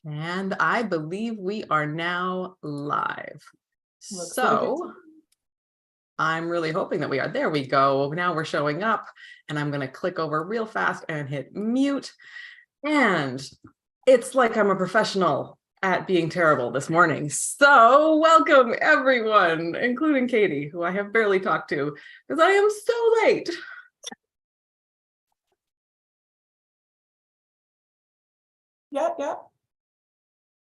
And I believe we are now live. Looks like it. So I'm really hoping that we are. There we go. Now we're showing up, and I'm going to click over real fast and hit mute. And it's like I'm a professional at being terrible this morning. So welcome everyone, including Katie, who I have barely talked to because I am so late. Yeah.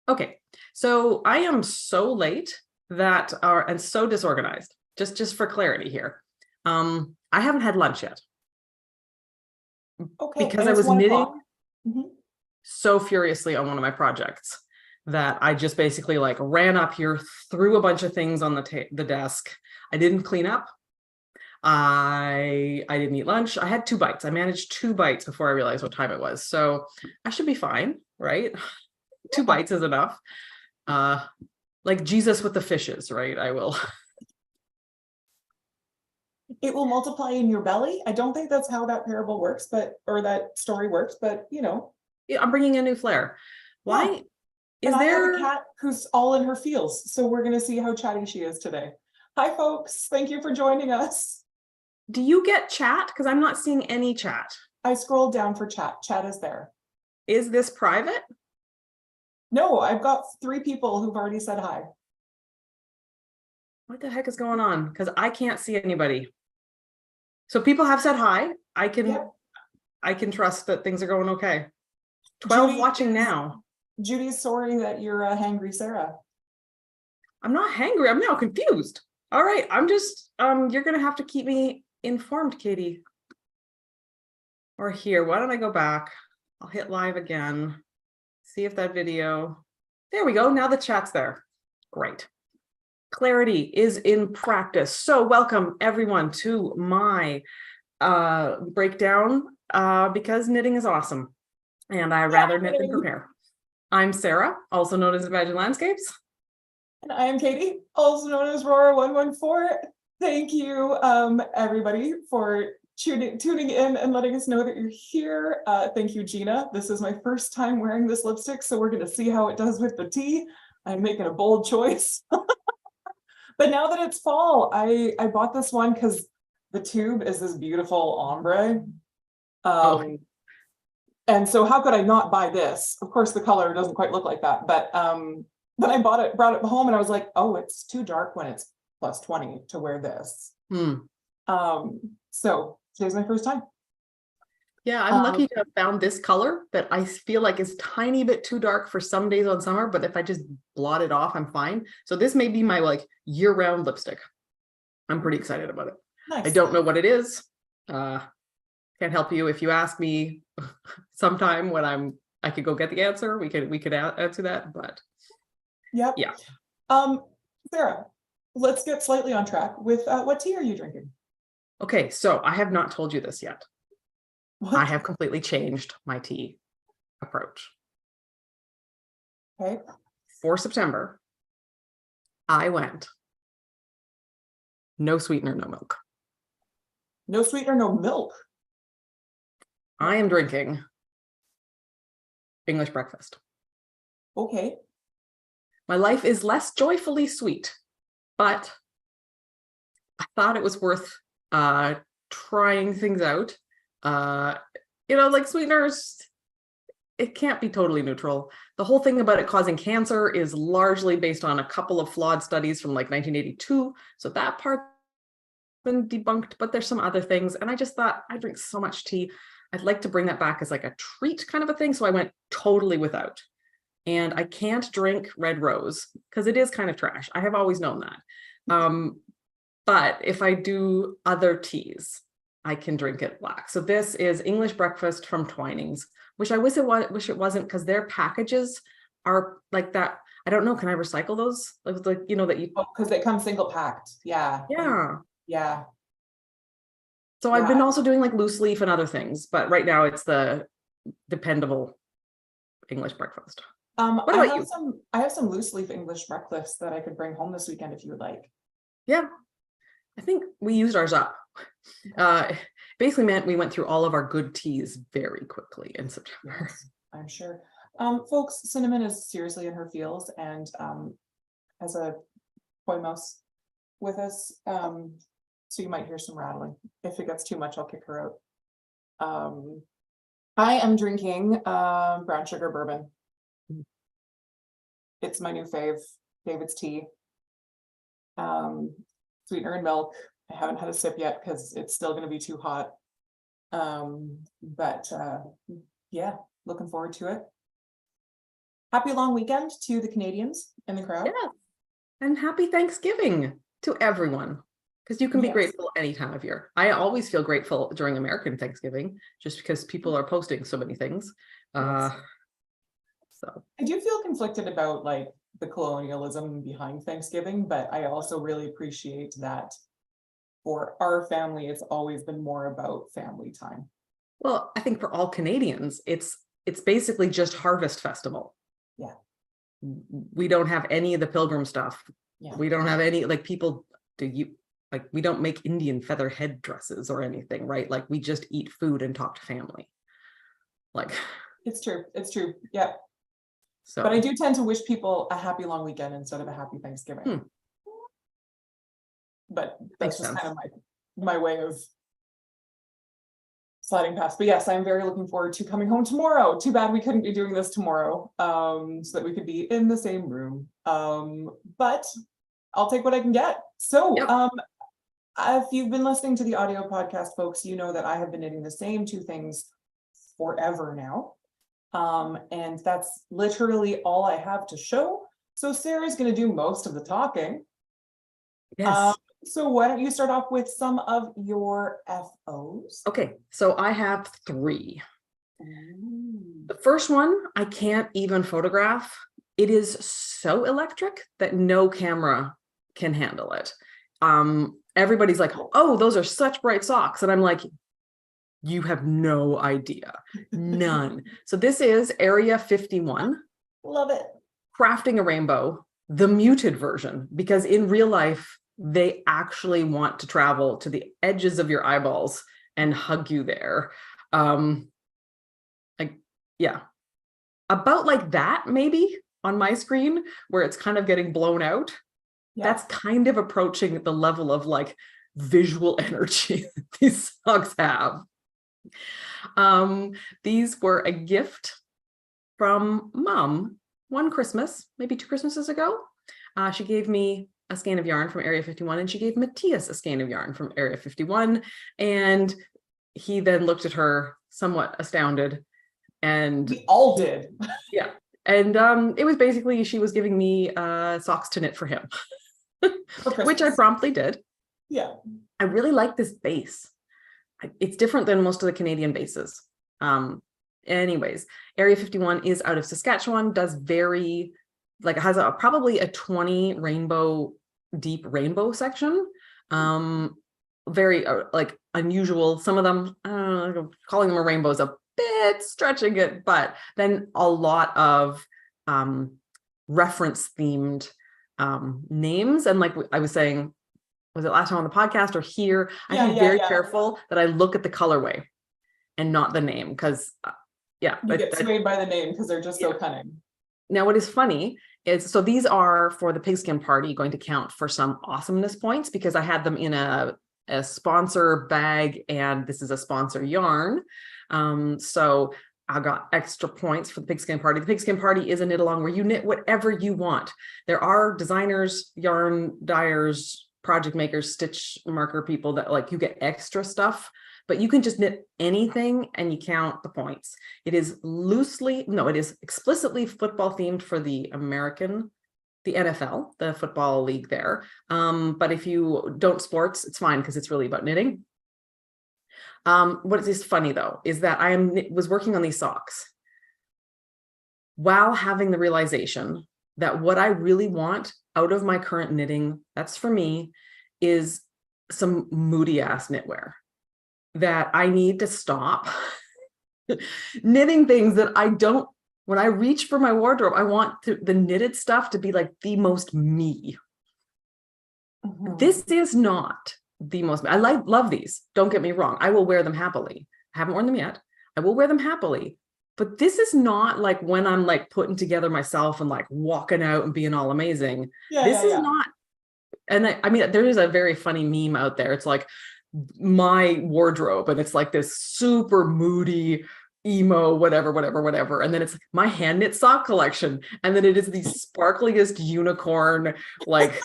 Okay, so I am so late and so disorganized. Just for clarity here, I haven't had lunch yet. Okay. Because I was knitting Mm-hmm. so furiously on one of my projects that I just basically like ran up here, threw a bunch of things on the desk. I didn't clean up. I didn't eat lunch. I had 2 bites. I managed 2 bites before I realized what time it was. So I should be fine, right? 2 bites is enough. Like Jesus with the fishes, right? I will. It will multiply in your belly. I don't think that's how that parable works, or that story works, but Yeah, I'm bringing a new flair. Why is I have there a cat who's all in her feels, so we're gonna see how chatty she is today. Hi folks, thank you for joining us. Do you get chat? Because I'm not seeing any chat. I scrolled down for chat. Chat is there. Is this private? No, I've got 3 people who've already said hi. What the heck is going on? Because I can't see anybody. So people have said hi. I can trust that things are going okay. 12 watching now. Judy's sorry that you're hangry, Sarah. I'm not hangry. I'm now confused. All right. I'm just you're gonna have to keep me informed, Katie. Or here, why don't I go back? I'll hit live again. See if that video. There we go. Now the chat's there. Great. Clarity is in practice. So welcome everyone to my breakdown because knitting is awesome and I rather knit than prepare. I'm Sarah, also known as Imagine Landscapes. And I am Katie, also known as Roar114. Thank you everybody for tuning in and letting us know that you're here. Thank you, Gina. This is my first time wearing this lipstick, so we're gonna see how it does with the tea. I'm making a bold choice. But now that it's fall, I bought this one because the tube is this beautiful ombre. And so how could I not buy this? Of course, the color doesn't quite look like that, but then I brought it home and I was like, oh, it's too dark when it's plus 20 to wear this. So today's my first time. Yeah, I'm lucky to have found this color that I feel like is tiny bit too dark for some days on summer, but if I just blot it off, I'm fine. So this may be my like year-round lipstick. I'm pretty excited about it. Nice. I don't know what it is. Can't help you if you ask me sometime when I could go get the answer. We could answer that, but yep. Yeah. Sarah, let's get slightly on track with what tea are you drinking? Okay, so I have not told you this yet. What? I have completely changed my tea approach. Okay. For September, I went no sweetener, no milk. No sweetener, no milk. I am drinking English breakfast. Okay. My life is less joyfully sweet, but I thought it was worth trying things out. Like sweeteners, it can't be totally neutral. The whole thing about it causing cancer is largely based on a couple of flawed studies from like 1982. So that part's been debunked, but there's some other things. And I just thought I drink so much tea. I'd like to bring that back as like a treat kind of a thing. So I went totally without. And I can't drink red rose because it is kind of trash. I have always known that. But if I do other teas, I can drink it black. So this is English breakfast from Twinings, which I wish it wasn't because their packages are like that. I don't know. Can I recycle those? Like that you. Oh, because they come single packed. Yeah. Yeah. So I've been also doing like loose leaf and other things, but right now it's the dependable English breakfast. What about you? I have some loose leaf English breakfast that I could bring home this weekend if you would like. Yeah, I think we used ours up. Basically meant we went through all of our good teas very quickly in September. Yes, I'm sure. Folks, Cinnamon is seriously in her feels and has a toy mouse with us. So you might hear some rattling. If it gets too much, I'll kick her out. I am drinking brown sugar bourbon. It's my new fave, David's tea. Sweetener and milk. I haven't had a sip yet because it's still going to be too hot. But yeah, looking forward to it. Happy long weekend to the Canadians in the crowd. Yeah. And happy Thanksgiving to everyone. Because you can be Yes. grateful any time of year. I always feel grateful during American Thanksgiving, just because people are posting so many things. Yes. So I do feel conflicted about like the colonialism behind Thanksgiving, but I also really appreciate that for our family, it's always been more about family time. well, I think for all Canadians, it's basically just Harvest Festival. Yeah. We don't have any of the pilgrim stuff. Yeah. We don't have any, like, people we don't make Indian feather headdresses or anything, right? Like, we just eat food and talk to family. Like, It's true. It's true. Yeah. so. But I do tend to wish people a happy long weekend instead of a happy Thanksgiving. But that's Makes just kind sense. of my way of sliding past. But yes, I'm very looking forward to coming home tomorrow. Too bad we couldn't be doing this tomorrow, so that we could be in the same room. But I'll take what I can get. So Yep. if you've been listening to the audio podcast, folks, you know that I have been knitting the same two things forever now. And that's literally all I have to show. So Sarah's going to do most of the talking. Yes. So why don't you start off with some of your FOs? Okay, so I have 3. Ooh. The first one, I can't even photograph. It is so electric that no camera can handle it. Everybody's like, oh, those are such bright socks. And I'm like, you have no idea. None. So this is Area 51. Love it. Crafting a Rainbow, the muted version, because in real life, they actually want to travel to the edges of your eyeballs and hug you there. Yeah, about like that, maybe on my screen, where it's kind of getting blown out. Yeah. That's kind of approaching the level of like visual energy that these socks have. These were a gift from Mom one Christmas, maybe 2 Christmases ago. She gave me a skein of yarn from Area 51, and she gave Matthias a skein of yarn from Area 51. And he then looked at her somewhat astounded. And we all did. Yeah. And it was basically, she was giving me socks to knit for him, which I promptly did. Yeah. I really like this base. It's different than most of the Canadian bases. Anyways, Area 51 is out of Saskatchewan, does very, like, it has probably a 20 rainbow, deep rainbow section. Very like unusual. Some of them, calling them a rainbow is a bit stretching it, but then a lot of reference themed names. And like I was saying, was it last time on the podcast or here? I have to be very careful that I look at the colorway and not the name, because you get swayed by the name because they're just so cunning. Now, what is funny is, so these are for the pigskin party going to count for some awesomeness points, because I had them in a sponsor bag, and this is a sponsor yarn. So I got extra points for the pigskin party. The pigskin party is a knit along where you knit whatever you want. There are designers, yarn dyers, project makers, stitch marker people that like you get extra stuff, but you can just knit anything and you count the points. It is it is explicitly football themed for the NFL, the football league there. But if you don't sports, it's fine, because it's really about knitting. What is funny though, is that I was working on these socks while having the realization that what I really want out of my current knitting, that's for me, is some moody ass knitwear. That I need to stop knitting things that I don't, when I reach for my wardrobe, I want the knitted stuff to be like the most me. Mm-hmm. This is not the most, I love these, don't get me wrong. I will wear them happily. I haven't worn them yet. I will wear them happily. But this is not like when I'm like putting together myself and like walking out and being all amazing. This is Yeah. not, and I mean, there is a very funny meme out there. It's like my wardrobe, and it's like this super moody, emo, whatever. And then it's like my hand knit sock collection. And then it is the sparkliest unicorn, like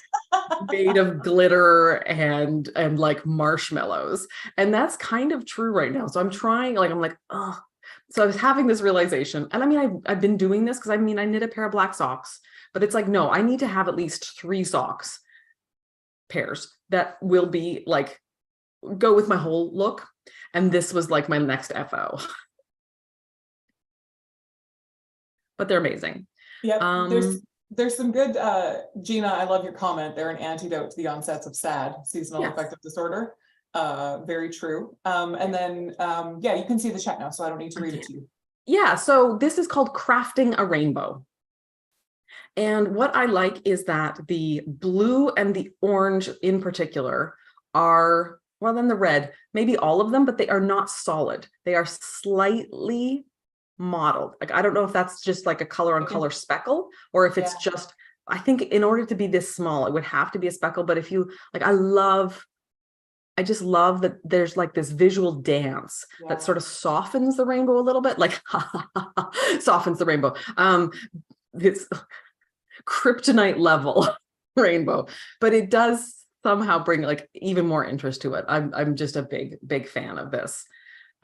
made of glitter and like marshmallows. And that's kind of true right now. So I'm trying, like, I'm like, oh. So I was having this realization. And I mean, I've been doing this because I mean, I knit a pair of black socks, but it's like, no, I need to have at least 3 socks pairs that will be like, go with my whole look. And this was like my next FO. But they're amazing. Yep. There's some good, Gina, I love your comment. They're an antidote to the onsets of SAD, seasonal Yes. affective disorder. Very true. And then, yeah, you can see the chat now, so I don't need to read it to you. Yeah, so this is called Crafting a Rainbow. And what I like is that the blue and the orange in particular are, well, then the red, maybe all of them, but they are not solid. They are slightly modeled. Like, I don't know if that's just like a color on color speckle, or if it's just, I think in order to be this small, it would have to be a speckle. But if you like, I just love that there's like this visual dance that sort of softens the rainbow a little bit, like softens the rainbow. It's kryptonite level rainbow, but it does somehow bring like even more interest to it. I'm just a big fan of this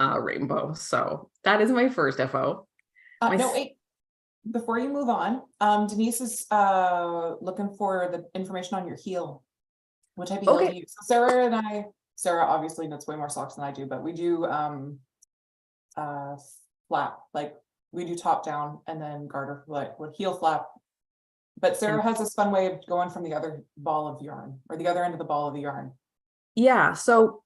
rainbow. So that is my first FO. No, wait. Before you move on, Denise is looking for the information on your heel. What type of heel do you use? So Sarah obviously knits way more socks than I do, but we do flap, like we do top down and then garter, like with heel flap. But Sarah has this fun way of going from the other ball of yarn, or the other end of the ball of the yarn. Yeah, so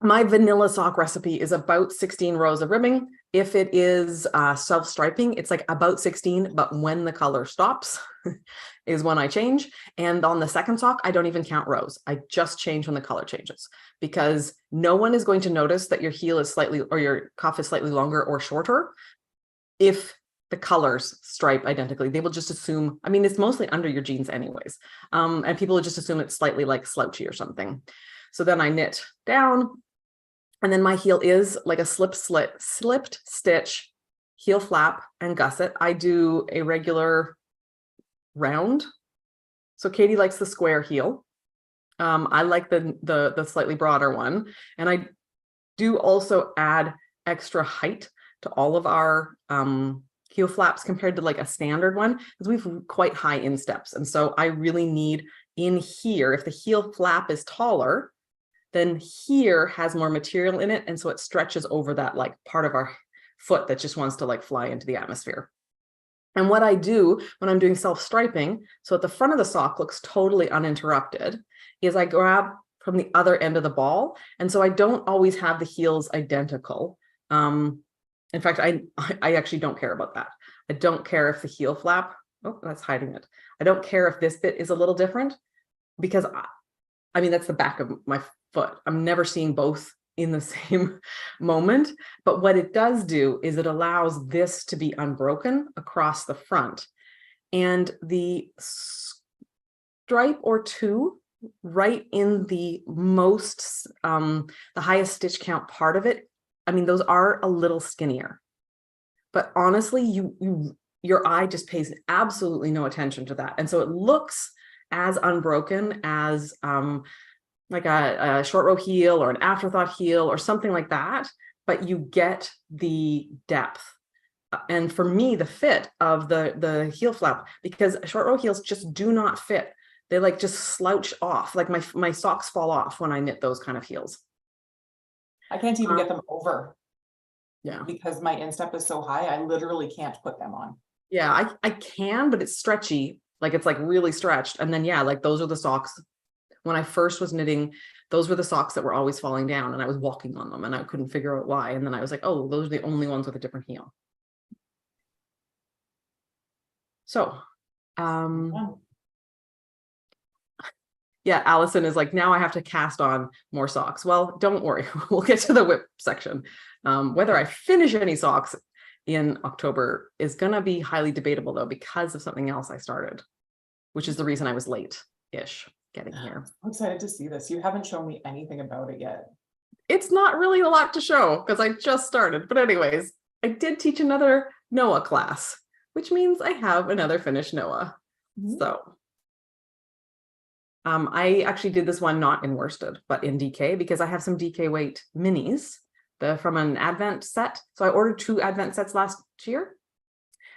my vanilla sock recipe is about 16 rows of ribbing. If it is self-striping, it's like about 16, but when the color stops is when I change. And on the second sock, I don't even count rows. I just change when the color changes, because no one is going to notice that your heel is slightly, or your cuff is slightly longer or shorter if the colors stripe identically. They will just assume, I mean, it's mostly under your jeans anyways. And people will just assume it's slightly like slouchy or something. So then I knit down, and then my heel is like a slipped stitch, heel flap and gusset. I do a regular round. So Katie likes the square heel. I like the slightly broader one. And I do also add extra height to all of our heel flaps compared to like a standard one, because we've quite high insteps. And so I really need in here, if the heel flap is taller, then here has more material in it. And so it stretches over that like part of our foot that just wants to like fly into the atmosphere. And what I do when I'm doing self-striping, so at the front of the sock looks totally uninterrupted, is I grab from the other end of the ball. And so I don't always have the heels identical. In fact, I actually don't care about that. I don't care if the heel flap, oh, that's hiding it. I don't care if this bit is a little different, because I mean, that's the back of my foot. I'm never seeing both in the same moment. But what it does do is it allows this to be unbroken across the front. And the stripe or two right in the most, the highest stitch count part of it, I mean, those are a little skinnier. But honestly, your eye just pays absolutely no attention to that. And so it looks as unbroken as like a short row heel or an afterthought heel or something like that, but you get the depth. And for me, the fit of the heel flap, because short row heels just do not fit. They like just slouch off. Like my socks fall off when I knit those kind of heels. I can't even get them over. Yeah. Because my instep is so high, I literally can't put them on. Yeah, I can, but it's stretchy. Like it's like really stretched. And then, yeah, like those are the socks. When I first was knitting, those were the socks that were always falling down, and I was walking on them and I couldn't figure out why. And then I was like, oh, those are the only ones with a different heel. So, yeah, Allison is like, now I have to cast on more socks. Well, don't worry, we'll get to the whip section. Whether I finish any socks in October is going to be highly debatable though, because of something else I started, which is the reason I was late-ish getting here. I'm excited to see this. You haven't shown me anything about it yet. It's not really a lot to show because I just started. But anyways, I did teach another Noah class, which means I have another finished Noah. So I actually did this one not in worsted, but in DK, because I have some DK weight minis from an Advent set. So I ordered 2 Advent sets last year,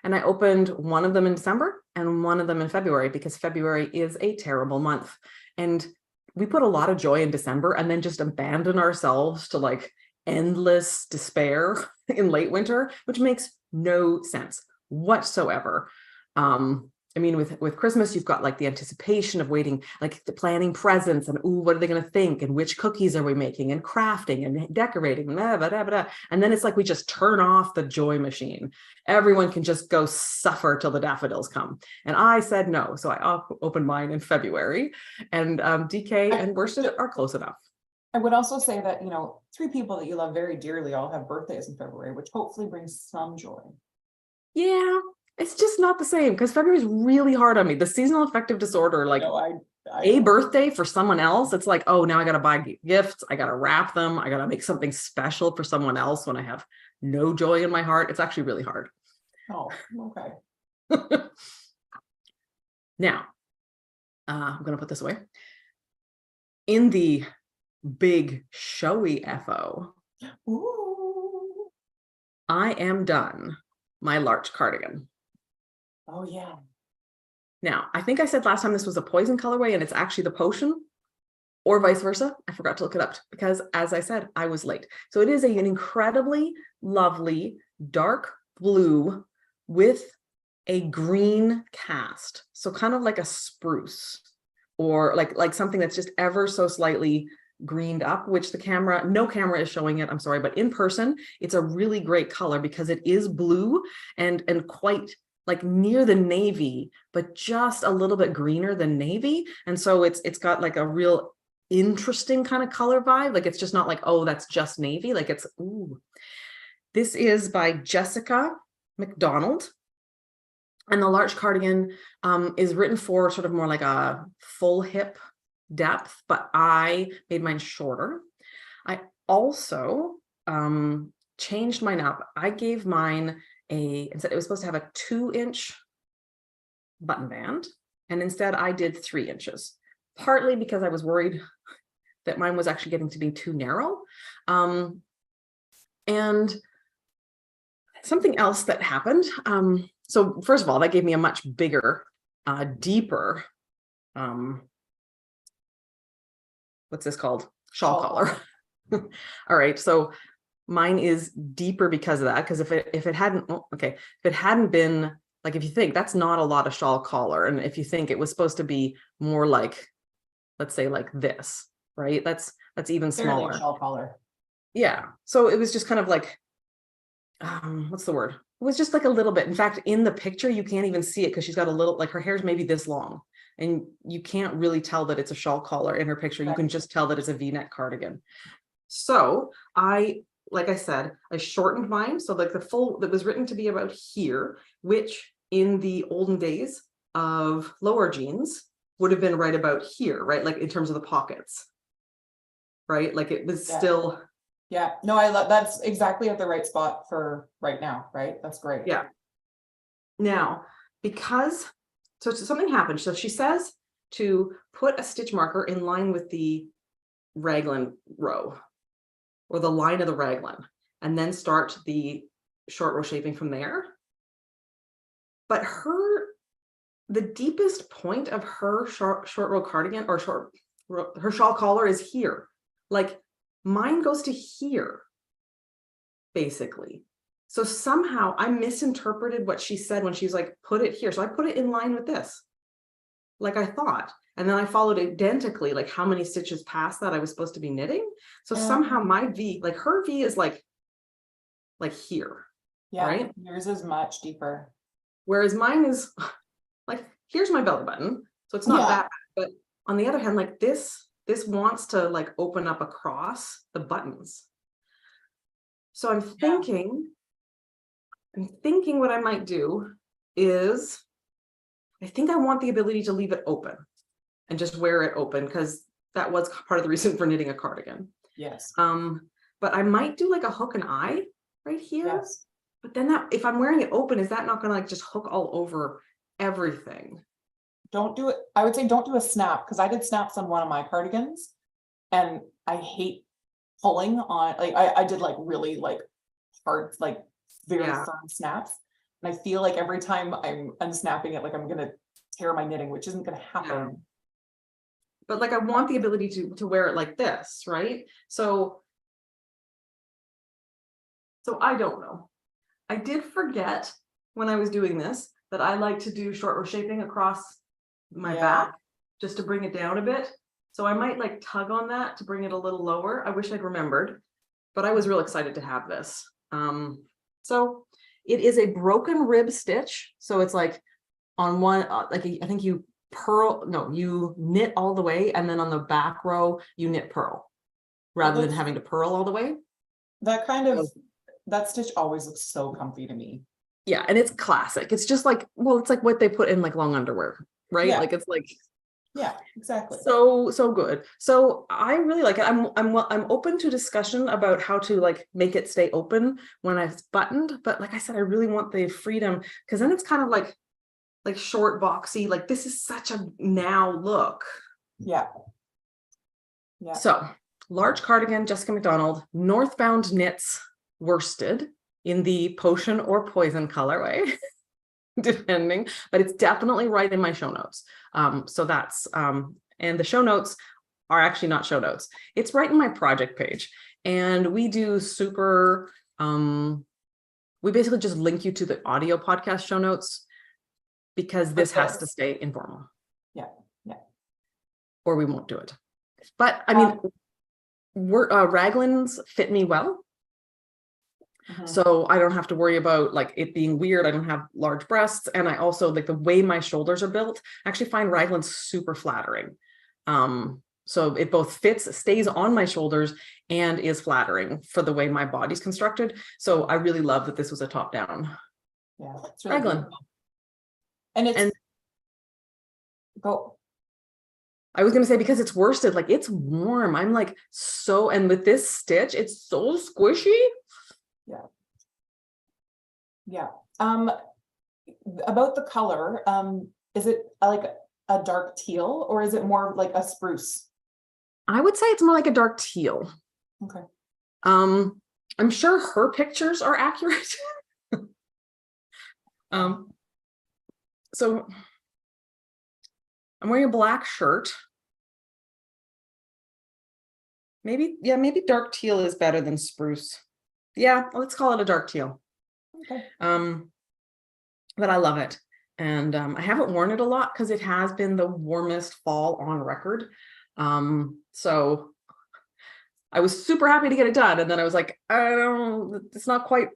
and I opened one of them in December and one of them in February, because February is a terrible month. And we put a lot of joy in December and then just abandon ourselves to like endless despair in late winter, which makes no sense whatsoever. I mean, with Christmas, you've got like the anticipation of waiting, like the planning presents and, ooh, what are they going to think? And which cookies are we making and crafting and decorating? Blah, blah, blah, blah. And then it's like we just turn off the joy machine. Everyone can just go suffer till the daffodils come. And I said no. So I opened mine in February, and DK and worsted are close enough. I would also say that, 3 people that you love very dearly all have birthdays in February, which hopefully brings some joy. Yeah. It's just not the same, because February is really hard on me. The seasonal affective disorder, like a birthday for someone else, it's like, oh, now I got to buy gifts. I got to wrap them. I got to make something special for someone else when I have no joy in my heart. It's actually really hard. Oh, okay. Now, I'm going to put this away. In the big showy FO, Ooh. I am done my larch cardigan. Oh, yeah. Now, I think I said last time this was a poison colorway, and it's actually the potion, or vice versa. I forgot to look it up because, as I said, I was late. So it is an incredibly lovely dark blue with a green cast. So kind of like a spruce, or like something that's just ever so slightly greened up, which no camera is showing it, I'm sorry, but in person, it's a really great color because it is blue and quite like near the navy, but just a little bit greener than navy. And so it's got like a real interesting kind of color vibe. Like it's just not like, oh, that's just navy. Like it's, ooh. This is by Jessica McDonald. And the larch cardigan is written for sort of more like a full hip depth, but I made mine shorter. I also changed mine up. I gave mine instead it was supposed to have a 2-inch button band, and instead I did 3 inches, partly because I was worried that mine was actually getting to be too narrow. And something else that happened. So first of all, that gave me a much bigger, deeper, what's this called? Shawl collar. All right. So mine is deeper because of that. Because if it hadn't been like, if you think that's not a lot of shawl collar, and if you think it was supposed to be more like, let's say like this, right? That's even smaller. Shawl collar. Yeah. So it was just kind of like, what's the word? It was just like a little bit. In fact, in the picture, you can't even see it because she's got a little, like her hair's maybe this long, and you can't really tell that it's a shawl collar in her picture. You can just tell that it's a V-neck cardigan. So like I said, I shortened mine. So like the full that was written to be about here, which in the olden days of lower jeans would have been right about here, right? Like in terms of the pockets, right? Like it was still. Yeah, no, I love that's exactly at the right spot for right now, right? That's great. Yeah. Now, so something happened. So she says to put a stitch marker in line with the raglan row, or the line of the raglan, and then start the short row shaping from there. But the deepest point of her short row cardigan, or her shawl collar, is here. Like mine goes to here, basically. So somehow I misinterpreted what she said when she's like, put it here. So I put it in line with this, like I thought. And then I followed identically, like how many stitches past that I was supposed to be knitting. So somehow my V, like her V is like here. Yeah, right? Yours is much deeper. Whereas mine is like, here's my belly button. So it's not that bad. But on the other hand, like this wants to like open up across the buttons. So I'm thinking I'm thinking what I might do is, I think I want the ability to leave it open and just wear it open, because that was part of the reason for knitting a cardigan. Yes. But I might do like a hook and eye right here. Yes. But then that, if I'm wearing it open, is that not gonna like just hook all over everything? Don't do it. I would say don't do a snap, because I did snaps on one of my cardigans and I hate pulling on, like I did like really like hard, like very Yeah. firm snaps. And I feel like every time I'm unsnapping it, like I'm gonna tear my knitting, which isn't gonna happen. But like I want the ability to wear it like this, right? So I don't know. I did forget when I was doing this that I like to do short row shaping across my Yeah. back just to bring it down a bit. So I might like tug on that to bring it a little lower. I wish I'd remembered, but I was real excited to have this. So it is a broken rib stitch. So it's like on one, like I think you you knit all the way, and then on the back row you knit purl rather than having to purl all the way. That kind of, that stitch always looks so comfy to me. Yeah, and it's classic. It's just like, well, it's like what they put in like long underwear, right? Yeah. Like it's like, yeah, exactly. So good. So I really like it. I'm open to discussion about how to like make it stay open when I've buttoned, but like I said, I really want the freedom, because then it's kind of like short boxy, like this is such a now look. Yeah. So large cardigan, Jessica McDonald, Northbound Knits worsted in the potion or poison colorway, depending, but it's definitely right in my show notes. So that's and the show notes are actually not show notes. It's right in my project page, and we do super we basically just link you to the audio podcast show notes, because this has to stay informal. Yeah. Or we won't do it. But I mean, raglans fit me well. So I don't have to worry about like it being weird. I don't have large breasts. And I also like the way my shoulders are built. I actually find raglans super flattering. So it both fits, stays on my shoulders, and is flattering for the way my body's constructed. So I really love that this was a top down. Yeah, it's really raglan. beautiful. And go. I was going to say, because it's worsted, like it's warm. I'm like, so, and with this stitch, it's so squishy. Yeah. About the color, is it like a dark teal, or is it more like a spruce? I would say it's more like a dark teal. Okay. I'm sure her pictures are accurate. So I'm wearing a black shirt. Maybe dark teal is better than spruce. Yeah, let's call it a dark teal. Okay. But I love it. And I haven't worn it a lot because it has been the warmest fall on record. So I was super happy to get it done. And then I was like, it's not quite,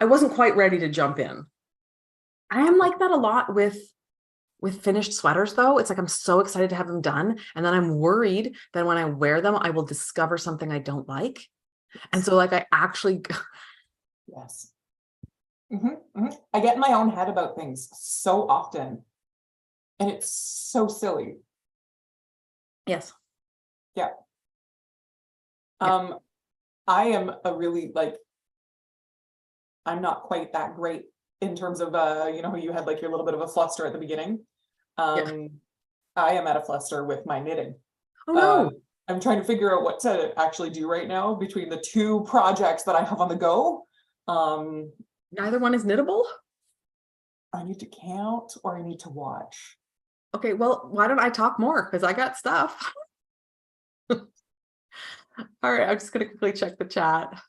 I wasn't quite ready to jump in. I am like that a lot with finished sweaters though. It's like I'm so excited to have them done, and then I'm worried that when I wear them I will discover something I don't like. And so like I actually yes. I get in my own head about things so often, and it's so silly. Yes. Yeah. I am a really like, I'm not quite that great in terms of you had like your little bit of a fluster at the beginning. I am at a fluster with my knitting. Oh no. I'm trying to figure out what to actually do right now between the two projects that I have on the go. Neither one is knittable. I need to count, or I need to watch. Okay, well, why don't I talk more, because I got stuff. All right, I'm just gonna quickly check the chat.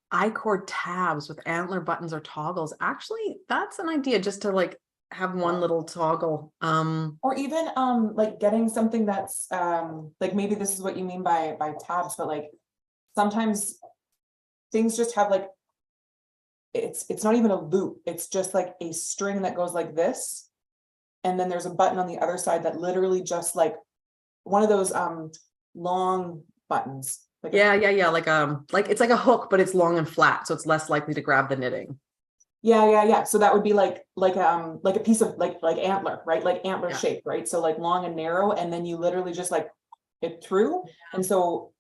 I-cord tabs with antler buttons or toggles. Actually, that's an idea, just to like have one little toggle. Or even like getting something that's like, maybe this is what you mean by tabs, but like sometimes things just have like, it's not even a loop, it's just like a string that goes like this, and then there's a button on the other side that literally just like one of those long buttons. Like Yeah, like it's like a hook, but it's long and flat, so it's less likely to grab the knitting. yeah. So that would be like a piece of like antler, right? Like antler Yeah. shape, right? So like long and narrow, and then you literally just like it through. And so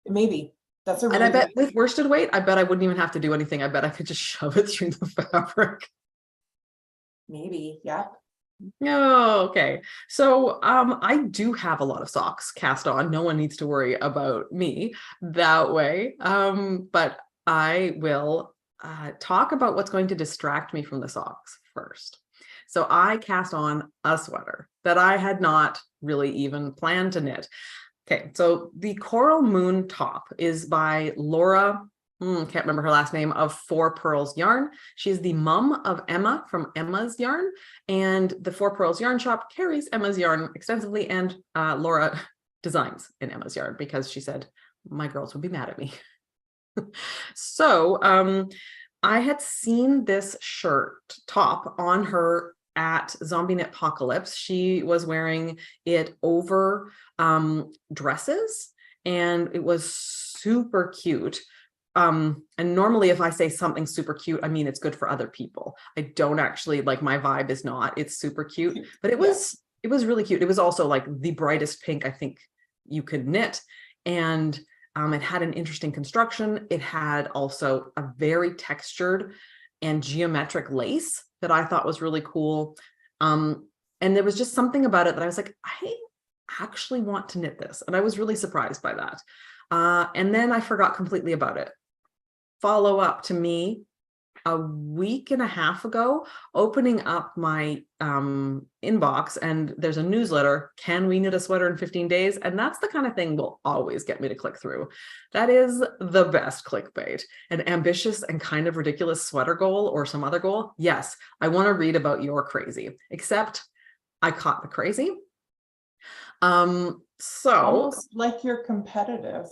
maybe that's a And I really bet good with worsted weight, I bet I wouldn't even have to do anything. I bet I could just shove it through the fabric. maybe, yeah. Oh, okay. So I do have a lot of socks cast on. No one needs to worry about me that way. But I will talk about what's going to distract me from the socks first. So I cast on a sweater that I had not really even planned to knit. Okay, so the Coral Moon top is by Laura, can't remember her last name, of Four Pearls Yarn. She's the mom of Emma from Emma's Yarn, and the Four Pearls Yarn shop carries Emma's yarn extensively, and Laura designs in Emma's yarn because she said, my girls would be mad at me. So I had seen this shirt top on her at Zombie Knit Apocalypse. She was wearing it over dresses, and it was super cute. And normally if I say something super cute, I mean it's good for other people. I don't actually, like, my vibe is not, it's super cute, but it was really cute. It was also like the brightest pink I think you could knit, and it had an interesting construction. It had also a very textured and geometric lace that I thought was really cool. And there was just something about it that I was like, I actually want to knit this. And I was really surprised by that. And then I forgot completely about it. Follow up to me a week and a half ago, opening up my inbox, and there's a newsletter, can we knit a sweater in 15 days? And that's the kind of thing will always get me to click through. That is the best clickbait. An ambitious and kind of ridiculous sweater goal or some other goal. Yes, I want to read about your crazy, except I caught the crazy. So Almost like you're competitive.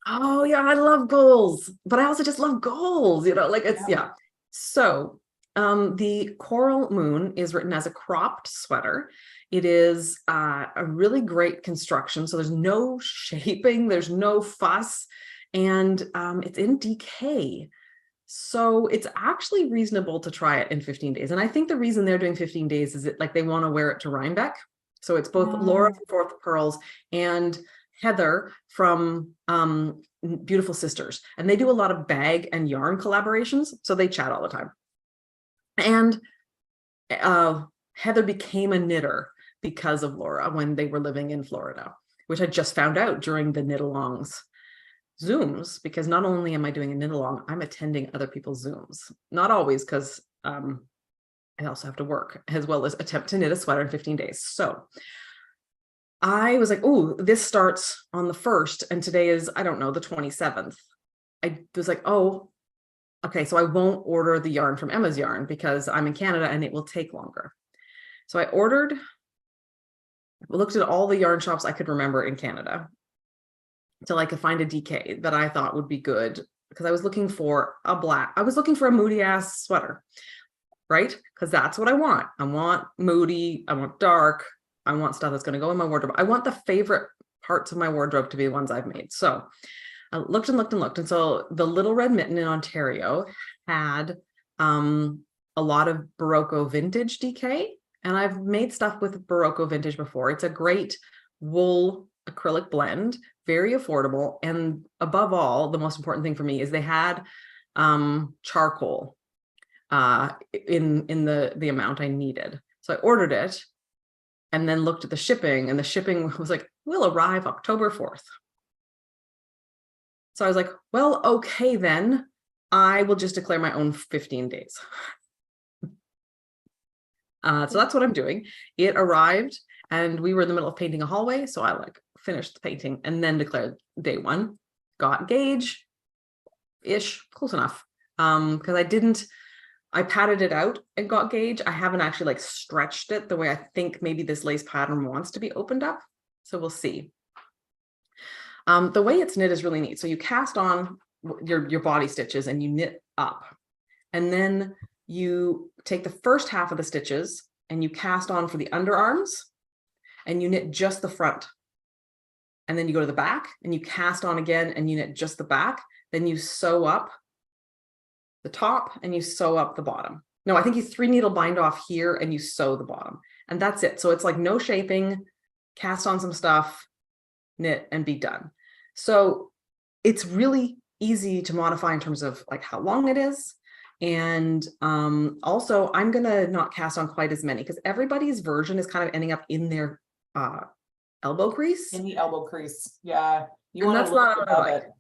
oh yeah, I love goals, but I also just love goals, like it's, yeah. So the Coral Moon is written as a cropped sweater. It is a really great construction. So there's no shaping, there's no fuss, and it's in DK. So it's actually reasonable to try it in 15 days. And I think the reason they're doing 15 days is like they want to wear it to Rhinebeck. So it's both Laura from Fourth Pearls and Heather from Beautiful Sisters, and they do a lot of bag and yarn collaborations, so they chat all the time. And Heather became a knitter because of Laura when they were living in Florida, which I just found out during the knit alongs Zooms, because not only am I doing a knit along, I'm attending other people's Zooms. Not always, because I also have to work, as well as attempt to knit a sweater in 15 days. So I was like, oh, this starts on the 1st, and today is, I don't know, the 27th. I was like, oh, okay, so I won't order the yarn from Emma's Yarn because I'm in Canada and it will take longer. So I looked at all the yarn shops I could remember in Canada till I could find a DK that I thought would be good, because I was looking for a moody ass sweater, right? Because that's what I want. I want moody, I want dark, I want stuff that's going to go in my wardrobe. I want the favorite parts of my wardrobe to be the ones I've made. So I looked and looked and looked. And so the Little Red Mitten in Ontario had a lot of Barocco vintage DK. And I've made stuff with Barocco vintage before. It's a great wool acrylic blend, very affordable. And above all, the most important thing for me is they had charcoal in the amount I needed. So I ordered it and then looked at the shipping, and the shipping was like, will arrive October 4th. So I was like, well, okay, then I will just declare my own 15 days. So that's what I'm doing. It arrived and we were in the middle of painting a hallway. So I finished the painting and then declared day 1, got gauge-ish, close enough. Because I patted it out and got gauge. I haven't actually stretched it the way I think maybe this lace pattern wants to be opened up. So we'll see. The way it's knit is really neat. So you cast on your body stitches and you knit up. And then you take the first half of the stitches and you cast on for the underarms and you knit just the front and then you go to the back and you cast on again and you knit just the back, then you sew up the top and you sew up the bottom. No, I think you 3 needle bind off here and you sew the bottom, and that's it. So it's like no shaping, cast on some stuff, knit, and be done. So it's really easy to modify in terms of like how long it is. And also I'm gonna not cast on quite as many because everybody's version is kind of ending up in their elbow crease. In the elbow crease, yeah. You And want that's to not look what I above like. it.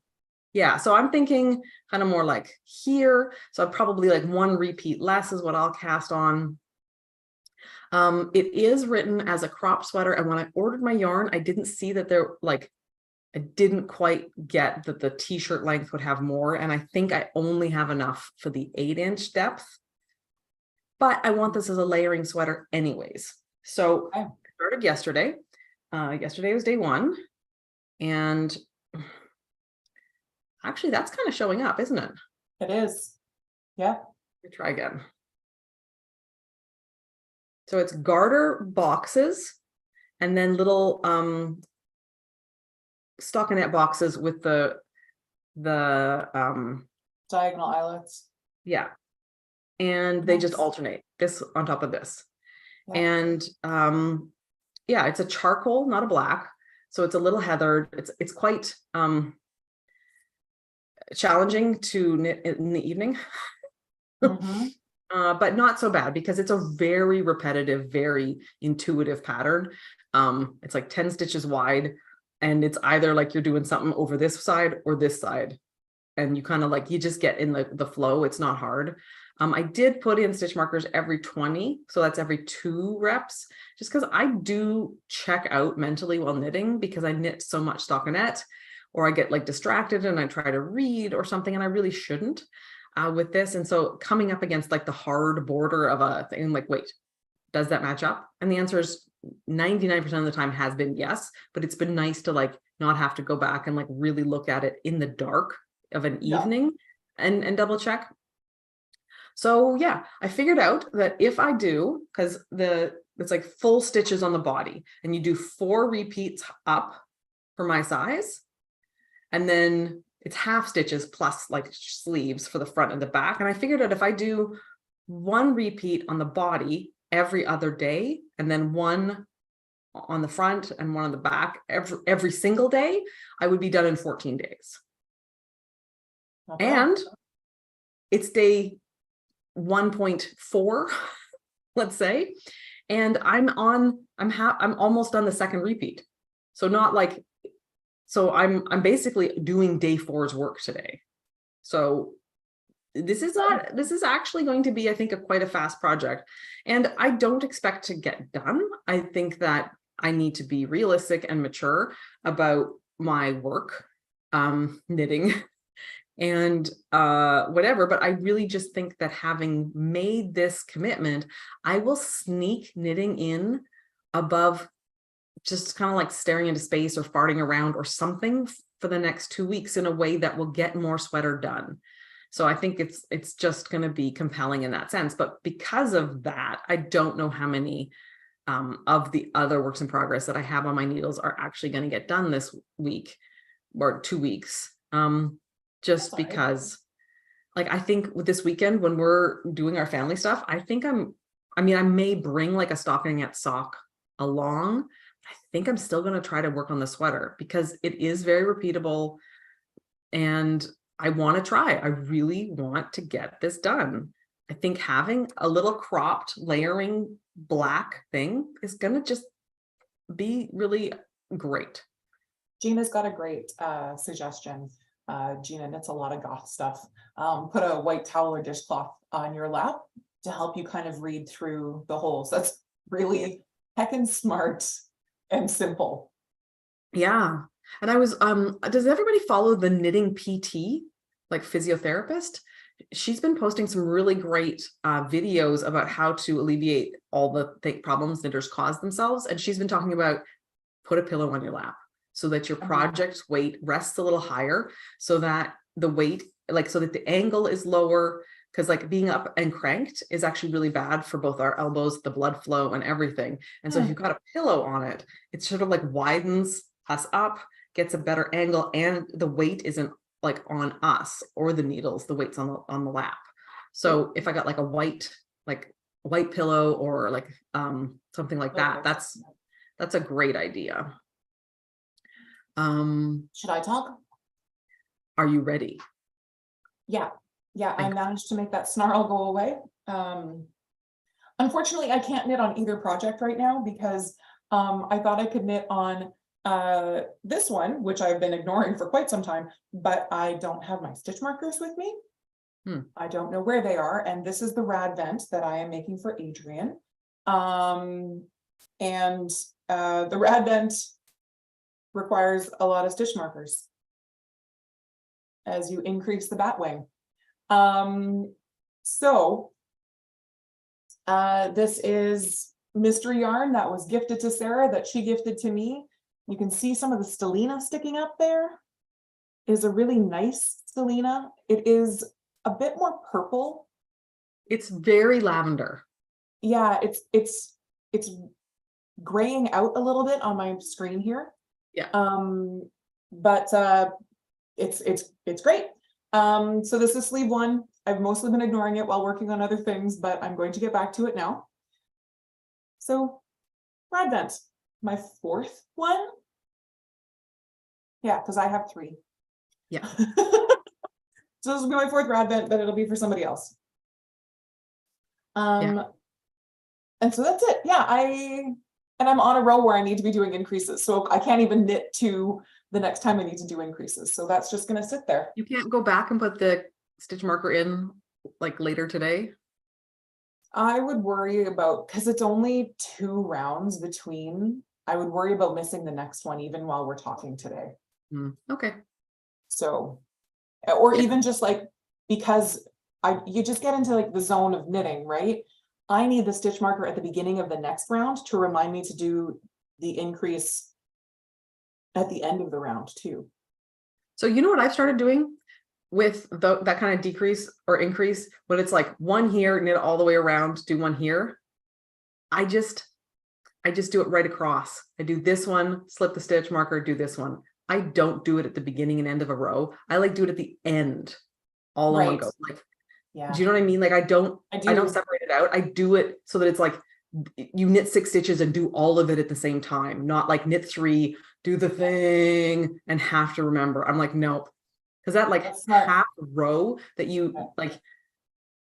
Yeah, so I'm thinking kind of more like here. So I'd probably like 1 repeat less is what I'll cast on. It is written as a crop sweater, and when I ordered my yarn, I didn't see that there, like, I didn't quite get that the t-shirt length would have more, and I think I only have enough for the 8-inch depth, but I want this as a layering sweater anyways. So I started yesterday. Yesterday was day 1, and actually that's kind of showing up, isn't it? It is. Yeah. Let me try again. So it's garter boxes and then little stockinette boxes with the Diagonal eyelets. yeah, and they just alternate this on top of this. Yeah. And yeah, it's a charcoal, not a black, so it's a little heathered. It's quite challenging to knit in the evening. But not so bad because it's a very repetitive, very intuitive pattern. It's like 10 stitches wide, and it's either like you're doing something over this side or this side, and you kind of like, you just get in the flow. It's not hard. I did put in stitch markers every 20, so that's every 2 reps, just because I do check out mentally while knitting because I knit so much stockinette, or I get like distracted and I try to read or something, and I really shouldn't with this. And so coming up against like the hard border of a thing, like, wait, does that match up? And the answer is 99% of the time has been yes, but it's been nice to like not have to go back and like really look at it in the dark of an evening and double check. So yeah, I figured out that if I do, because it's like full stitches on the body, and you do 4 repeats up for my size, and then it's half stitches plus like sleeves for the front and the back. And I figured out if I do 1 repeat on the body every other day, and then 1 on the front and 1 on the back every single day, I would be done in 14 days. Okay. And it's day 1.4, let's say, and I'm almost on the 2nd repeat. So not like, so I'm basically doing day 4's work today. So this is actually going to be, I think, quite a fast project, and I don't expect to get done. I think that I need to be realistic and mature about my work, knitting and whatever, but I really just think that having made this commitment, I will sneak knitting in above just kind of like staring into space or farting around or something for the next 2 weeks in a way that will get more sweater done. So I think it's just going to be compelling in that sense. But because of that, I don't know how many of the other works in progress that I have on my needles are actually going to get done this week or 2 weeks. Just because, like, I think with this weekend when we're doing our family stuff, I think I may bring like a stockinette sock along. I think I'm still going to try to work on the sweater because it is very repeatable, and I want to try. I really want to get this done. I think having a little cropped layering black thing is going to just be really great. Gina's got a great suggestion. Gina knits a lot of goth stuff. Put a white towel or dishcloth on your lap to help you kind of read through the holes. That's really heckin' smart and simple. Yeah. And I was, does everybody follow the knitting PT, like physiotherapist? She's been posting some really great videos about how to alleviate all the problems knitters cause themselves. And she's been talking about put a pillow on your lap so that your project weight rests a little higher, so that the weight, like, so that the angle is lower, because like being up and cranked is actually really bad for both our elbows, the blood flow and everything. And so if you've got a pillow on it, it sort of like widens us up gets a better angle, and the weight isn't like on us or the needles, the weight's on the lap. So if I got like a white pillow or like something like that, that's a great idea. Should I talk? Are you ready? Yeah, I managed to make that snarl go away. Unfortunately, I can't knit on either project right now because I thought I could knit on this one, which I've been ignoring for quite some time, but I don't have my stitch markers with me. I don't know where they are, and this is the rad vent that I am making for Adrian. The rad vent requires a lot of stitch markers as you increase the bat wing. This is mystery yarn that was gifted to Sarah that she gifted to me. You can see some of the stellina sticking up there. It is a really nice stellina. It is a bit more purple. It's very lavender. Yeah, it's graying out a little bit on my screen here. Yeah. But it's great. So this is sleeve one. I've mostly been ignoring it while working on other things, but I'm going to get back to it now. So rad vent, my fourth one. Yeah, because I have 3. Yeah. So this will be my 4th rad vent, but it'll be for somebody else. And so that's it. Yeah, I'm on a row where I need to be doing increases. So I can't even knit to the next time I need to do increases. So that's just going to sit there. You can't go back and put the stitch marker in like later today? I would worry about, because it's only 2 rounds between, I would worry about missing the next one even while we're talking today. Okay. So, or even just like, because you just get into like the zone of knitting, right? I need the stitch marker at the beginning of the next round to remind me to do the increase at the end of the round too. So you know what I've started doing with that kind of decrease or increase, when it's like 1 here, knit all the way around, do 1 here. I just do it right across. I do this one, slip the stitch marker, do this one. I don't do it at the beginning and end of a row. I like do it at the end, all in one go. Like, yeah. Do you know what I mean? Like I don't separate it out. I do it so that it's like you knit 6 stitches and do all of it at the same time, not like knit 3, do the thing and have to remember. I'm like, nope. Because that like half row that you like,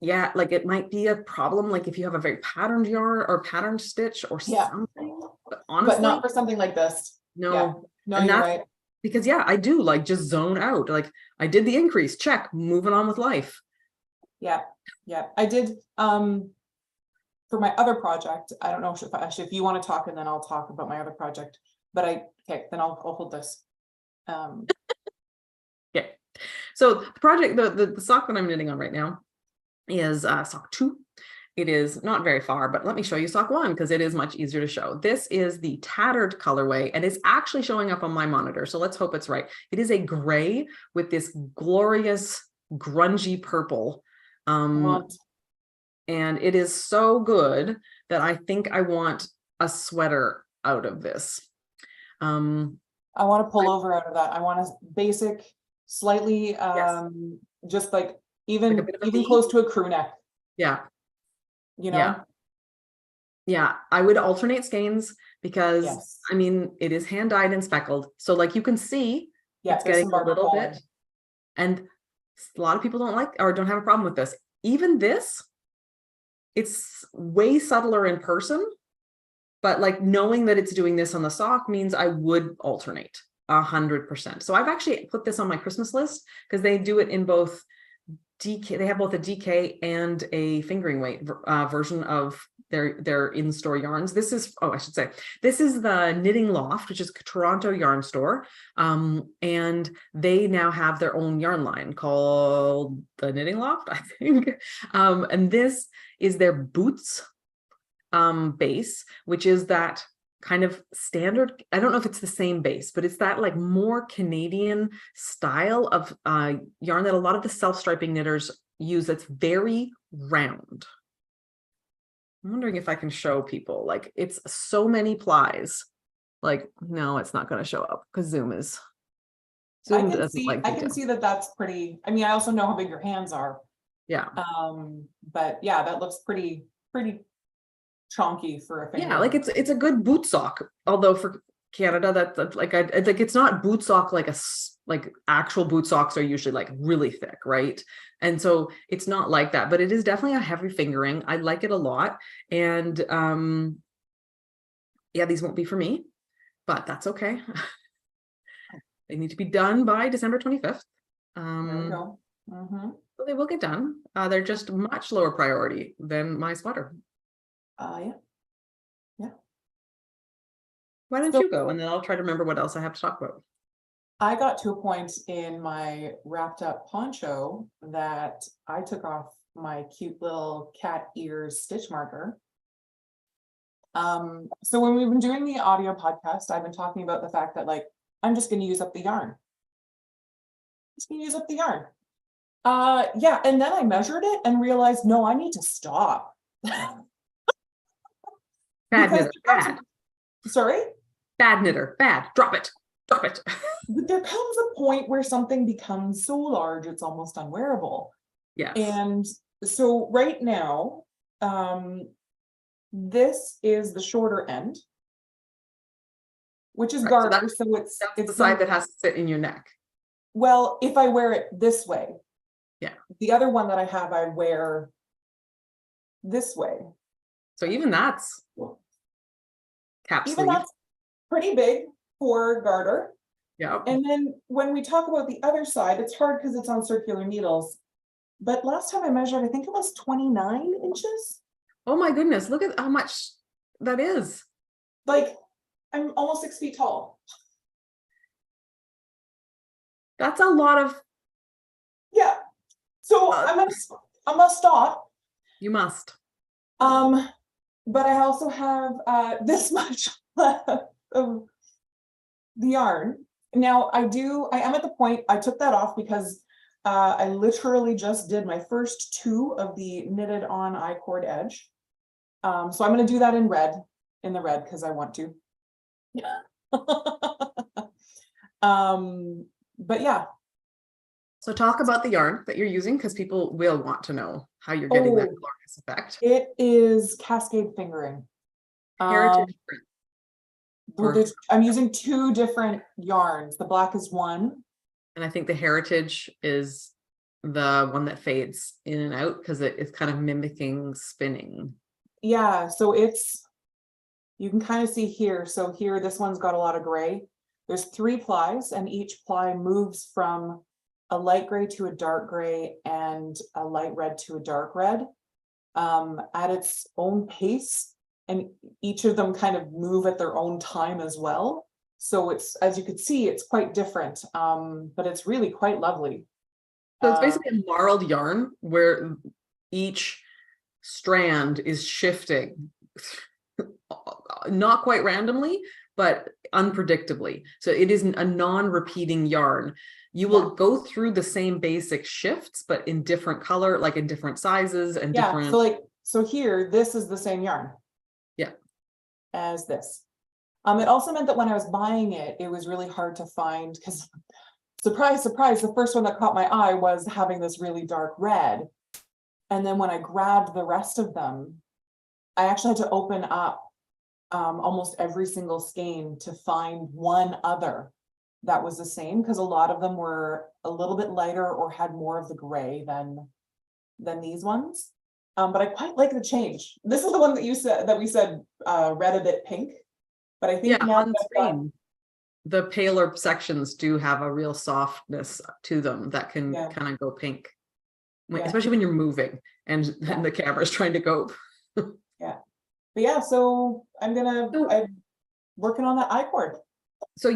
yeah, like it might be a problem like if you have a very patterned yarn or patterned stitch or something, but honestly, but not for something like this. No, no, you're right. Because I do like just zone out. Like I did the increase, check, moving on with life. Yeah, I did for my other project. I don't know if you want to talk, and then I'll talk about my other project, but then I'll hold this. Okay, so the project, the sock that I'm knitting on right now is sock 2. It is not very far, but let me show you sock 1 because it is much easier to show. This is the tattered colorway and it's actually showing up on my monitor. So let's hope it's right. It is a gray with this glorious grungy purple. And it is so good that I think I want a sweater out of this. I want to pull over out of that. I want a basic, slightly, just like even close to a crew neck. Yeah. You know? Yeah, I would alternate skeins because I mean, it is hand dyed and speckled. So like you can see it's getting a little bit, and a lot of people don't like or don't have a problem with this. Even this, it's way subtler in person, but like knowing that it's doing this on the sock means I would alternate 100%. So I've actually put this on my Christmas list because they do it in both DK. They have both a DK and a fingering weight version of their in-store yarns. This is, this is the Knitting Loft, which is a Toronto yarn store. And they now have their own yarn line called the Knitting Loft, I think. And this is their Boots base, which is that kind of standard. I don't know if it's the same base, but it's that like more Canadian style of yarn that a lot of the self-striping knitters use. That's very round. I'm wondering if I can show people, like it's so many plies. Like, no, it's not going to show up because Zoom is Zoom doesn't like I can detail. see that that's pretty, I mean, I also know how big your hands are. Yeah. But yeah, that looks pretty chonky for a finger. Yeah, like it's a good boot sock. Although for Canada, that's like I like it's not boot sock like like actual boot socks are usually like really thick, right? And so it's not like that, but it is definitely a heavy fingering. I like it a lot. And yeah, these won't be for me, but that's okay. They need to be done by December 25th. There we go. Mm-hmm. So they will get done. They're just much lower priority than my sweater. Yeah. Yeah. Why don't So you go? And then I'll try to remember what else I have to talk about. I got to a point in my wrapped up poncho that I took off my cute little cat ears stitch marker. So when we've been doing the audio podcast, I've been talking about the fact that like, I'm just going to use up the yarn. Just going to use up the yarn. Yeah. And then I measured it and realized, no, I need to stop. Bad Because knitter, bad. Sorry? Bad knitter, bad. Drop it. Drop it. But there comes a point where something becomes so large, it's almost unwearable. Yes. And so right now, this is the shorter end, which is Right, garter. that's It's the side that has to sit in your neck. well, if I wear it this way. Yeah. The other one that I have, I wear this way. So even that's cap Even sleeve. that's pretty big for garter. Yeah. And then when we talk about the other side, it's hard because it's on circular needles. But last time I measured, I think it was 29 inches. Oh my goodness, look at how much that is. Like, I'm almost 6 feet tall. That's a lot of. Yeah. So I must stop. You must. But I also have this much left of the yarn. Now I am at the point, I took that off because I literally just did my first 2 of the knitted on I-cord edge. So I'm going to do that in the red, because I want to. Yeah. But yeah. So talk about the yarn that you're using, because people will want to know how you're getting that glorious effect. It is cascade fingering. Heritage print. Well, I'm using 2 different yarns. The black is one. And I think the heritage is the one that fades in and out because it's kind of mimicking spinning. Yeah, so you can kind of see here. So here, this one's got a lot of gray. There's 3 plies, and each ply moves from a light gray to a dark gray and a light red to a dark red at its own pace. And each of them kind of move at their own time as well. So it's, as you could see, it's quite different, but it's really quite lovely. So it's basically a marled yarn where each strand is shifting, not quite randomly, but unpredictably. So it is a non-repeating yarn. You will go through the same basic shifts, but in different color, like in different sizes and different. So here, this is the same yarn. Yeah. As this. It also meant that when I was buying it, it was really hard to find, because surprise, surprise, the first one that caught my eye was having this really dark red. And then when I grabbed the rest of them, I actually had to open up almost every single skein to find one other that was the same, because a lot of them were a little bit lighter or had more of the gray than these ones. But I quite like the change. This is the one that we said red a bit pink. But I think now on screen, the paler sections do have a real softness to them that can kind of go pink, especially when you're moving and the camera's trying to go. Yeah. But yeah, so I'm working on that I-cord. So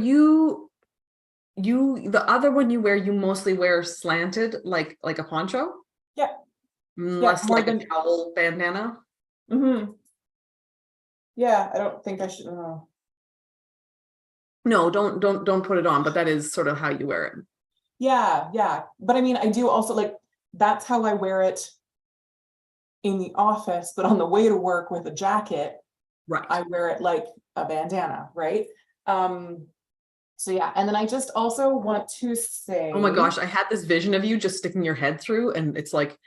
the other one you wear, you mostly wear slanted, like a poncho? Yeah. Less like a towel bandana? Mm-hmm. Yeah, I don't think I should. No, don't put it on, but that is sort of how you wear it. Yeah, yeah. But I mean, I do also that's how I wear it in the office, but on the way to work with a jacket, right, I wear it like a bandana, right? So yeah, and then I just also want to Oh my say, gosh, I had this vision of you just sticking your head through, and it's like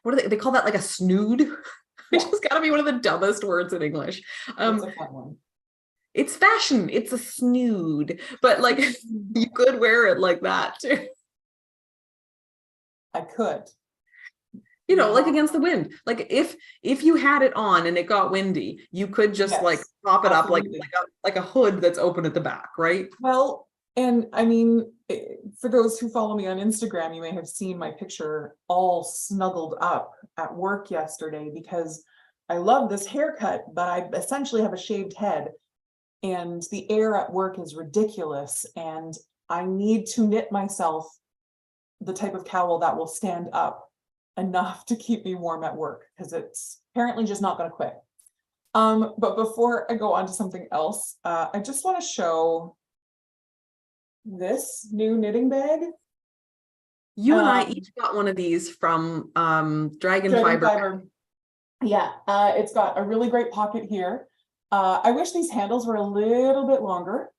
what do they call that, like a snood? Which yeah, has got to be one of the dumbest words in English. it's Um, a fun one. it's fashion, it's a snood, but like you could wear it like that too. I could. You You know, like have, against the wind. Like if you had it on and it got windy, you could just like yes, pop it up absolutely. like a hood that's open at the back, right? Well, and I mean, for those who follow me on Instagram, you may have seen my picture all snuggled up at work yesterday because I love this haircut, but I essentially have a shaved head and the air at work is ridiculous. And I need to knit myself the type of cowl that will stand up enough to keep me warm at work because it's apparently just not going to quit. But before I go on to something else, I just want to show this new knitting bag. You and I Um, each got one of these from Dragon Dragon Fiber. fiber. Yeah, it's got a really great pocket here. I wish these handles were a little bit longer,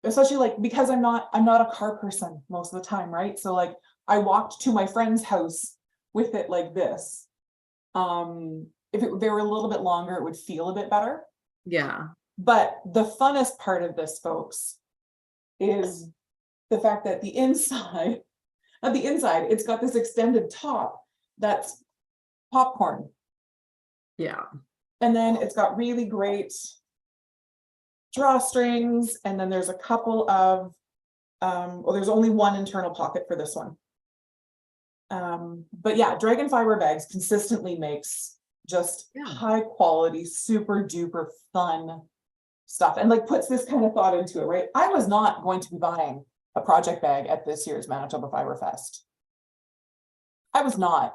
especially like because I'm not a car person most of the time, right? So like I walked to my friend's house with it like this. If they were a little bit longer, it would feel a bit better. Yeah. But the funnest part of this, folks, is the fact that the inside, at the inside, it's got this extended top that's popcorn. Yeah. And then it's got really great drawstrings. And then there's a couple of, well, there's only one internal pocket for this one. But yeah, Dragon Fiber bags consistently makes just Yeah. high quality, super duper fun stuff and like puts this kind of thought into it, right? I was not going to be buying a project bag at this year's Manitoba Fiber Fest. I was not.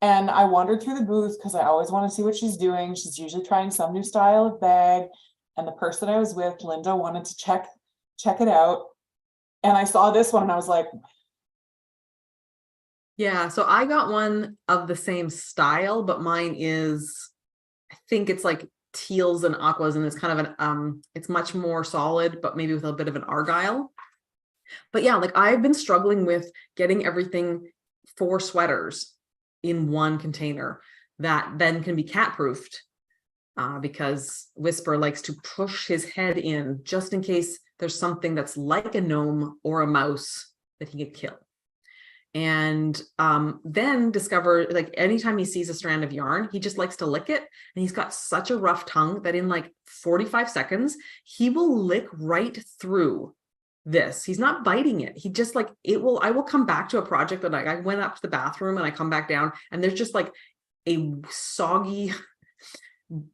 And I wandered through the booth because I always want to see what she's doing. She's usually trying some new style of bag. And the person I was with, Linda, wanted to check it out. And I saw this one and I was like, Yeah. So I got one of the same style, but mine is, I think it's like teals and aquas, and it's kind of an it's much more solid, but maybe with a bit of an argyle. But yeah, like I've been struggling with getting everything for sweaters in one container that then can be cat proofed, because Whisper likes to push his head in just in case there's something that's like a gnome or a mouse that he could kill. And then discover, like, anytime he sees a strand of yarn, he just likes to lick it. And he's got such a rough tongue that in like 45 seconds, he will lick right through this. He's not biting it. He just like, I will come back to a project that I went up to the bathroom and I come back down and there's just like a soggy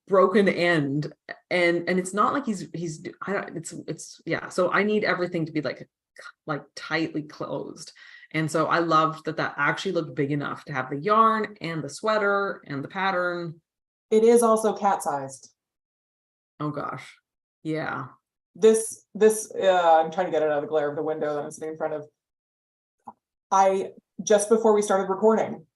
broken end. And it's not like I don't, it's yeah. So I need everything to be like tightly closed. And so I loved that actually looked big enough to have the yarn and the sweater and the pattern. it is also cat sized. Oh gosh. Yeah. This, I'm trying to get it out of the glare of the window that I'm sitting in front of. Just before we started recording,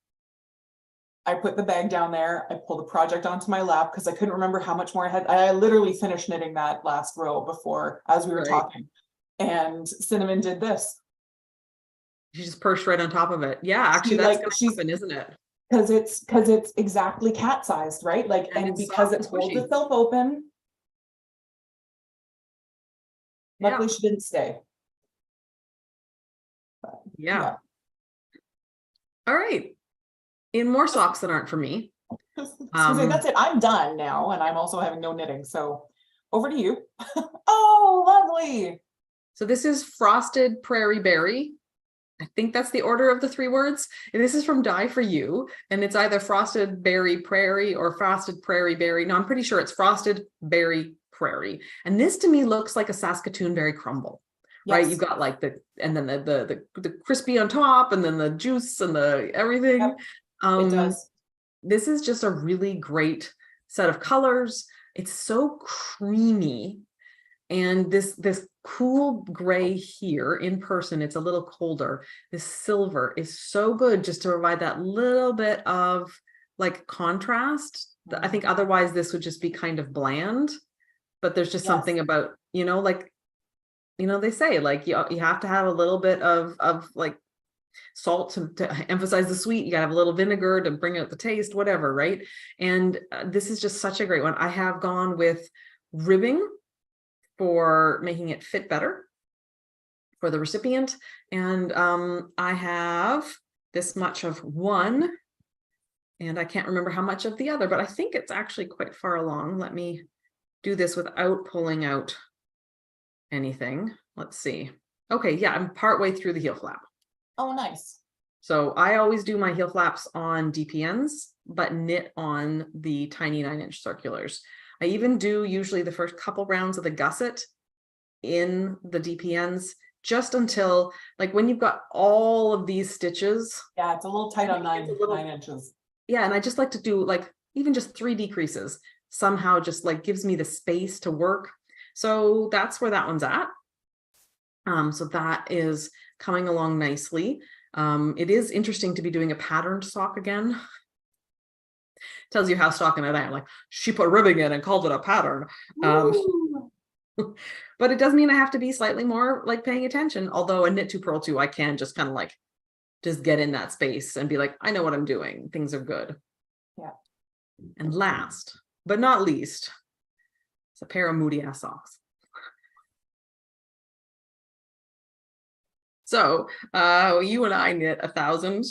I put the bag down there. I pulled the project onto my lap because I couldn't remember how much more I had. I literally finished knitting that last row before, as we were talking. And Cinnamon did this. She just perched right on top of it. Yeah, actually, that's gonna happen, isn't it? Because it's exactly cat sized, right? Like, and because it holds itself open. Luckily, she didn't stay. But, yeah. All right. In more socks that aren't for me. That's it. I'm done now, and I'm also having no knitting. So over to you. Oh, lovely. So this is Frosted Prairie Berry. I think that's the order of the three words. And this is from Dye for You. And it's either Frosted Berry Prairie or Frosted Prairie Berry. No, I'm pretty sure it's Frosted Berry Prairie. And this to me looks like a Saskatoon berry crumble. Yes. Right? You've got like and then the crispy on top, and then the juice and the everything. Yep. It does. This is just a really great set of colors. It's so creamy. And this cool gray here in person, it's a little colder. This silver is so good just to provide that little bit of like contrast. I think otherwise this would just be kind of bland, but there's just something about, like they say like you have to have a little bit of like salt to emphasize the sweet. You gotta have a little vinegar to bring out the taste, whatever, right? And this is just such a great one. I have gone with ribbing for making it fit better for the recipient. And I have this much of one, and I can't remember how much of the other, but I think it's actually quite far along. Let me do this without pulling out anything. Let's see. Okay, yeah, I'm partway through the heel flap. Oh, nice. So I always do my heel flaps on DPNs, but knit on the tiny 9-inch circulars. I even do usually the first couple rounds of the gusset in the DPNs, just until like when you've got all of these stitches. Yeah, it's a little tight on 9 inches. Yeah, and I just like to do like even just 3 decreases somehow, just like gives me the space to work. So that's where that one's at. So that is coming along nicely. It is interesting to be doing a patterned sock again. Tells you how stockinette I am. Like, she put ribbing in and called it a pattern. But it does mean I have to be slightly more like paying attention. Although a knit to purl to, I can just kind of like just get in that space and be like, I know what I'm doing. Things are good. Yeah. And last but not least, it's a pair of moody ass socks. So you and I knit 1,000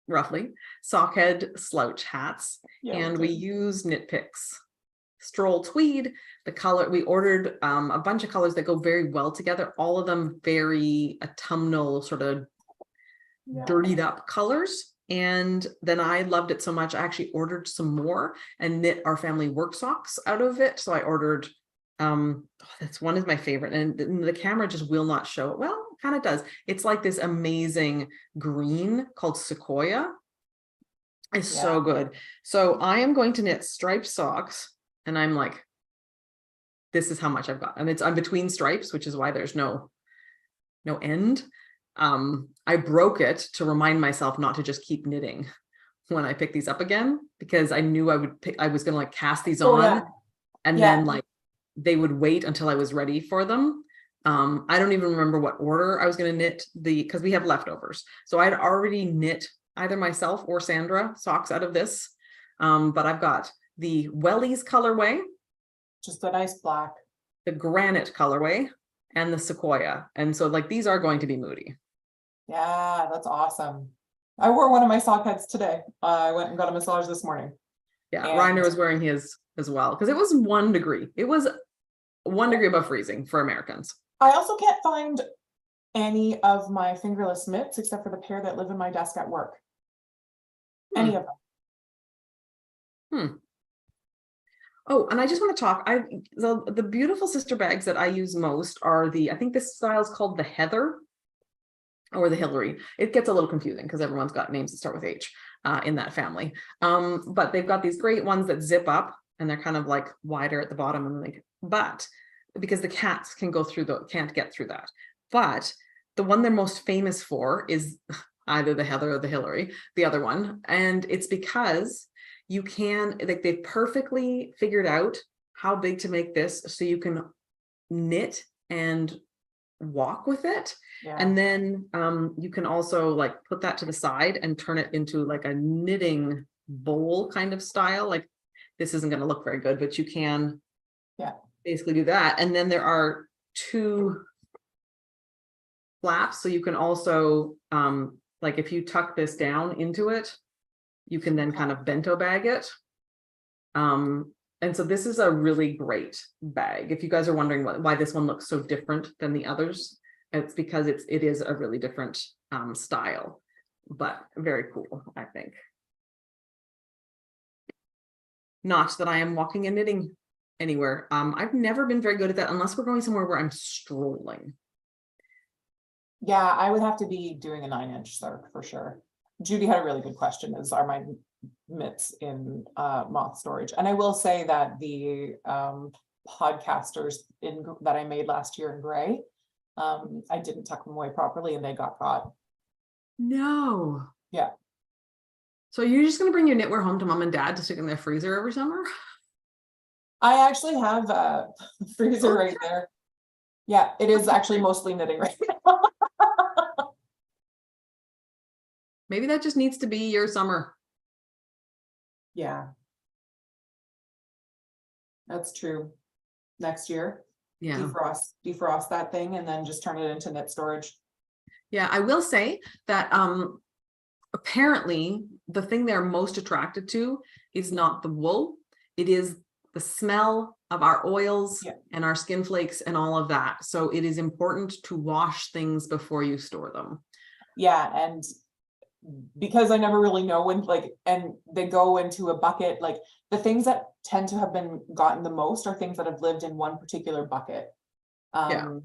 roughly sockhead slouch hats, and we use knit picks. Stroll tweed, the color we ordered a bunch of colors that go very well together, all of them very autumnal, sort of dirtied up colors. And then I loved it so much I actually ordered some more and knit our family work socks out of it. So I ordered that's one is my favorite, and the camera just will not show it. Well, it kind of does. It's like this amazing green called Sequoia. It's so good. So I am going to knit striped socks, and I'm like, this is how much I've got, and I'm between stripes, which is why there's no end. I broke it to remind myself not to just keep knitting when I pick these up again, because I knew I was gonna like cast these on, and then like they would wait until I was ready for them. I don't even remember what order I was going to knit because we have leftovers. So I'd already knit either myself or Sandra socks out of this. But I've got the Wellies colorway, just a nice black, the granite colorway, and the Sequoia. And so like these are going to be moody. Yeah, that's awesome. I wore one of my sock heads today. I went and got a massage this morning. Yeah, Reiner was wearing his as well, because it was 1 degree. It was 1 degree above freezing for Americans. I also can't find any of my fingerless mitts except for the pair that live in my desk at work. Any of them. Oh, and I just want to talk. The beautiful sister bags that I use most are I think this style is called the Heather or the Hillary. It gets a little confusing because everyone's got names that start with H in that family. But they've got these great ones that zip up, and they're kind of like wider at the bottom, and but because the cats can't get through that. But the one they're most famous for is either the Heather or the Hillary, the other one. And it's because you can, like, they've perfectly figured out how big to make this so you can knit and walk with it. And then you can also like put that to the side and turn it into like a knitting bowl kind of style. Like, this isn't going to look very good, but you can basically do that. And then there are 2 flaps, so you can also like if you tuck this down into it, you can then kind of bento bag it. And so this is a really great bag. If you guys are wondering why this one looks so different than the others, it's because it is a really different style, but very cool, I think. Not that I am walking and knitting anywhere. I've never been very good at that unless we're going somewhere where I'm strolling. Yeah, I would have to be doing a 9-inch circ for sure. Judy had a really good question: are my mitts in moth storage? And I will say that the podcasters that I made last year in gray, I didn't tuck them away properly and they got caught. No. Yeah. So you're just going to bring your knitwear home to mom and dad to stick in their freezer every summer? I actually have a freezer right there. Yeah, it is actually mostly knitting right now. Maybe that just needs to be your summer. Yeah. That's true. Next year, Yeah. defrost that thing and then just turn it into knit storage. Yeah, I will say that apparently the thing they're most attracted to is not the wool. It is the smell of our oils and our skin flakes and all of that. So it is important to wash things before you store them. Yeah, and because I never really know when, like, and they go into a bucket, like the things that tend to have been gotten the most are things that have lived in one particular bucket. Yeah.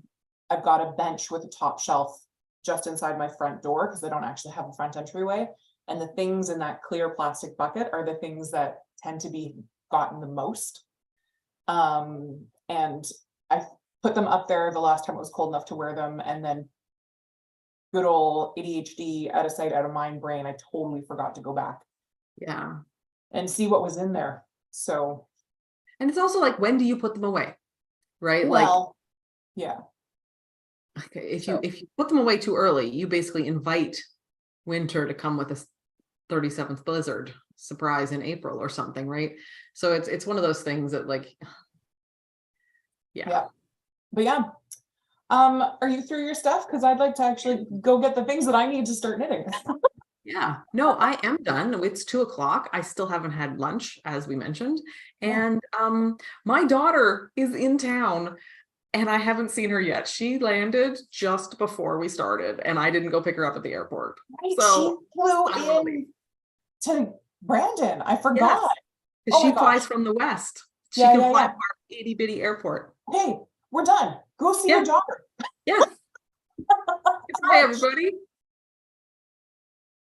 I've got a bench with a top shelf just inside my front door because I don't actually have a front entryway. And the things in that clear plastic bucket are the things that tend to be gotten the most. And I put them up there the last time it was cold enough to wear them, and then good old ADHD, out of sight, out of mind brain, I totally forgot to go back Yeah. and see what was in there. So, and it's also like, when do you put them away? Right? well, yeah. Okay, if you put them away too early, you basically invite winter to come with a 37th blizzard surprise in April or something, right? So it's one of those things that, like, Yeah. But yeah. Are you through your stuff? Because I'd like to actually go get the things that I need to start knitting. Yeah, no, I am done. It's 2 o'clock. I still haven't had lunch, as we mentioned. And my daughter is in town and I haven't seen her yet. She landed just before we started and I didn't go pick her up at the airport. Right, So she flew in to Brandon. I forgot. Yes, Oh my she flies gosh. from the west. She Yeah, can yeah, fly yeah. from our itty bitty airport. Hey, we're done. Go see your daughter. Yeah. Bye, everybody.